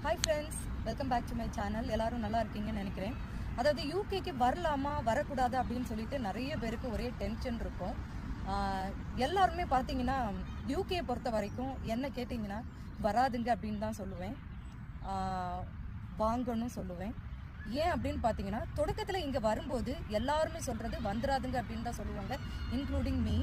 Hi friends, welcome back to my channel. எல்லாரும் நல்லா இருக்கீங்கன்னு நினைக்கிறேன். அதாவது யூகேக்கு வரலாமா வரக்கூடாது அப்படின்னு சொல்லிட்டு நிறைய பேருக்கு ஒரே டென்ஷன் இருக்கும். எல்லாருமே பார்த்தீங்கன்னா யூகே பொறுத்த வரைக்கும் என்ன கேட்டிங்கன்னா வராதுங்க அப்படின்னு தான் சொல்லுவேன், வாங்கணும் சொல்லுவேன். ஏன் அப்படின்னு பார்த்தீங்கன்னா தொடக்கத்தில் இங்கே வரும்போது எல்லாருமே சொல்கிறது வந்துடாதுங்க அப்படின்னு தான் சொல்லுவாங்க, இன்க்ளூடிங் மீ.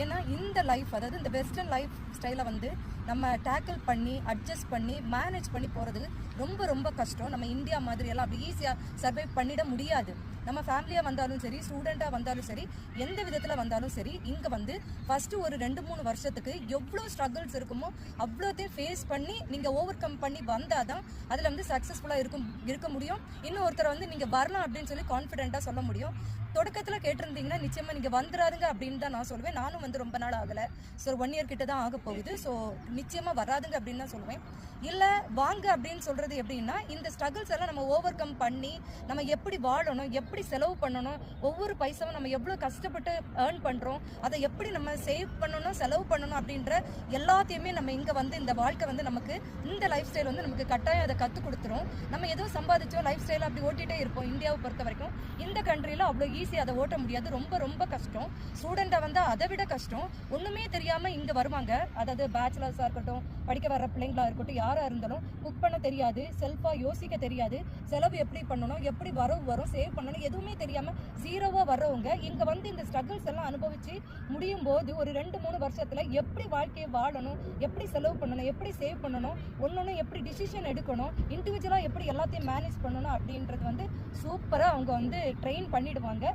ஏன்னா இந்த லைஃப், அதாவது இந்த வெஸ்டர்ன் லைஃப் ஸ்டைலை வந்து நம்ம டேக்கிள் பண்ணி அட்ஜஸ்ட் பண்ணி மேனேஜ் பண்ணி போகிறது ரொம்ப ரொம்ப கஷ்டம். நம்ம இந்தியா மாதிரி எல்லாம் அப்படி ஈஸியாக சர்வைவ் பண்ணிட முடியாது. நம்ம ஃபேமிலியாக வந்தாலும் சரி, ஸ்டூடெண்ட்டாக வந்தாலும் சரி, எந்த விதத்தில் வந்தாலும் சரி, இங்கே வந்து ஃபஸ்ட்டு ஒரு 2-3 வருஷத்துக்கு எவ்வளோ ஸ்ட்ரகிள்ஸ் இருக்குமோ அவ்வளோத்தையும் ஃபேஸ் பண்ணி நீங்கள் ஓவர் கம் பண்ணி வந்தால் தான் அதில் வந்து சக்ஸஸ்ஃபுல்லாக இருக்க முடியும். இன்னும் ஒருத்தரை வந்து நீங்கள் வரலாம் அப்படின்னு சொல்லி கான்ஃபிடென்ட்டாக சொல்ல முடியும். தொடக்கத்தில் கேட்டிருந்தீங்கன்னா நிச்சயமாக நீங்கள் வந்துடாதுங்க அப்படின்னு தான் நான் சொல்லுவேன். நானும் வந்து ரொம்ப நாள் ஆகலை, ஸோ 1 இயர் கிட்ட தான் ஆக போகுது. ஸோ நிச்சயமாக வராதுங்க அப்படின்னு தான் சொல்லுவேன். இல்லை வாங்க அப்படின்னு சொல்கிறது எப்படின்னா, இந்த ஸ்ட்ரகிள்ஸ் எல்லாம் நம்ம ஓவர் கம் பண்ணி நம்ம எப்படி வாழணும், எப்படி செலவு பண்ணணும், ஒவ்வொரு பைசாவும் நம்ம எவ்வளோ கஷ்டப்பட்டு ஏர்ன் பண்ணுறோம், அதை எப்படி நம்ம சேவ் பண்ணணும், செலவு பண்ணணும் அப்படின்ற எல்லாத்தையுமே நம்ம இங்கே வந்து இந்த வாழ்க்கை வந்து நமக்கு இந்த லைஃப் ஸ்டைல் வந்து நமக்கு கட்டாயம் அதை கற்றுக் கொடுத்துரும். நம்ம எதுவும் சம்பாதிச்சோம் லைஃப் ஸ்டைலை அப்படி ஓட்டிகிட்டே இருப்போம். இந்தியாவை பொறுத்த வரைக்கும் இந்த கண்ட்ரியில் அவ்வளோ ஈஸியாக அதை ஓட்ட முடியாது, ரொம்ப ரொம்ப கஷ்டம். ஸ்டூடெண்ட்டாக வந்து அதை விட கஷ்டம். ஒன்றுமே தெரியாமல் இங்கே வருவாங்க, அதாவது பேச்சுலர்ஸாக இருக்கட்டும், படிக்க வர்ற பிள்ளைங்களாக இருக்கட்டும், யாராக இருந்தாலும் குக் பண்ண தெரியாது, செல்ஃபாக யோசிக்க தெரியாது, செலவு எப்படி பண்ணணும், எப்படி வரும் சேவ் பண்ணணும், எதுவுமே தெரியாமல் ஜீரோவாக வர்றவங்க இங்கே வந்து இந்த ஸ்ட்ரகிள்ஸ் எல்லாம் அனுபவித்து முடியும் போது ஒரு 2-3 வருஷத்தில் எப்படி வாழ்க்கையை வாழணும், எப்படி செலவு பண்ணணும், எப்படி சேவ் பண்ணணும், ஒன்று எப்படி டிசிஷன் எடுக்கணும், இண்டிவிஜுவலாக எப்படி எல்லாத்தையும் மேனேஜ் பண்ணணும் அப்படின்றது வந்து சூப்பராக அவங்க வந்து ட்ரெயின் பண்ணிடுவாங்க.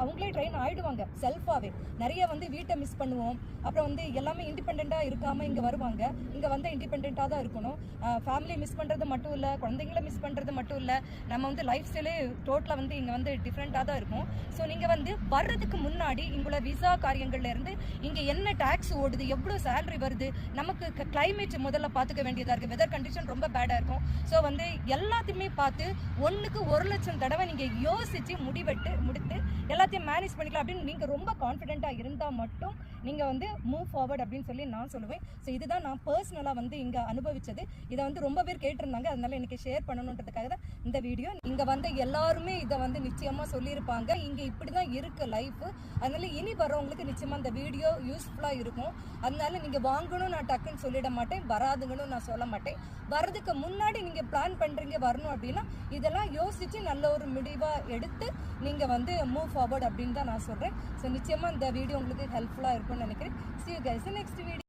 அவங்களே ட்ரெயின் ஆகிடுவாங்க செல்ஃபாகவே. நிறைய வந்து வீட்டை மிஸ் பண்ணுவோம், அப்புறம் வந்து எல்லாமே இண்டிபெண்ட்டாக இருக்காமல் இங்கே வருவாங்க. இங்கே வந்து இண்டிபெண்ட்டாக தான் இருக்கணும். ஃபேமிலியை மிஸ் பண்ணுறது மட்டும் இல்லை, குழந்தைங்கள மிஸ் பண்ணுறது மட்டும் இல்லை, நம்ம வந்து லைஃப் ஸ்டைலே டோட்டலாக வந்து இங்கே வந்து டிஃப்ரெண்ட்டாக தான் இருக்கும். ஸோ நீங்கள் வந்து வர்றதுக்கு முன்னாடி இங்குள்ள விசா காரியங்கள்லேருந்து இங்கே என்ன டேக்ஸ் ஓடுது, எவ்வளோ சேலரி வருது, நமக்கு கிளைமேட் முதல்ல பார்த்துக்க வேண்டியதாக இருக்குது, வெதர் கண்டிஷன் ரொம்ப பேடாக இருக்கும். ஸோ வந்து எல்லாத்தையுமே பார்த்து 1க்கு 1 லட்சம் தடவை நீங்கள் யோசித்து முடித்து எல்லாத்தையும் மேனேஜ் பண்ணிக்கலாம் அப்படின்னு நீங்கள் ரொம்ப கான்ஃபிடென்ட்டாக இருந்தால் மட்டும் நீங்கள் வந்து மூவ் ஃபார்வர்ட் அப்படின்னு சொல்லி நான் சொல்லுவேன். ஸோ இதுதான் நான் பர்சனலாக வந்து இங்கே அனுபவித்தது. இதை வந்து ரொம்ப பேர் கேட்டிருந்தாங்க, அதனால எனக்கு ஷேர் பண்ணணுன்றதுக்காக தான் இந்த வீடியோ. இங்கே வந்து எல்லாருமே இதை வந்து நிச்சயமாக சொல்லியிருப்பாங்க, இங்கே இப்படி தான் இருக்குது லைஃபு. அதனால இனி வர்றவங்களுக்கு நிச்சயமாக இந்த வீடியோ யூஸ்ஃபுல்லாக இருக்கும். அதனால நீங்கள் வாங்கணும் நான் டக்குன்னு சொல்லிட மாட்டேன், வராதுங்கன்னு நான் சொல்ல மாட்டேன். வர்றதுக்கு முன்னாடி நீங்கள் பிளான் பண்ணுறீங்க வரணும் அப்படின்னா இதெல்லாம் யோசித்து நல்ல ஒரு முடிவாக எடுத்து நீங்கள் வந்து மூவ் ஃபார்வர்ட் அப்படின்னு தான் நான் சொல்கிறேன். ஸோ நிச்சயமாக இந்த வீடியோ உங்களுக்கு ஹெல்ப்ஃபுல்லாக இருக்கும்னு நினைக்கிறேன். See you guys in next video.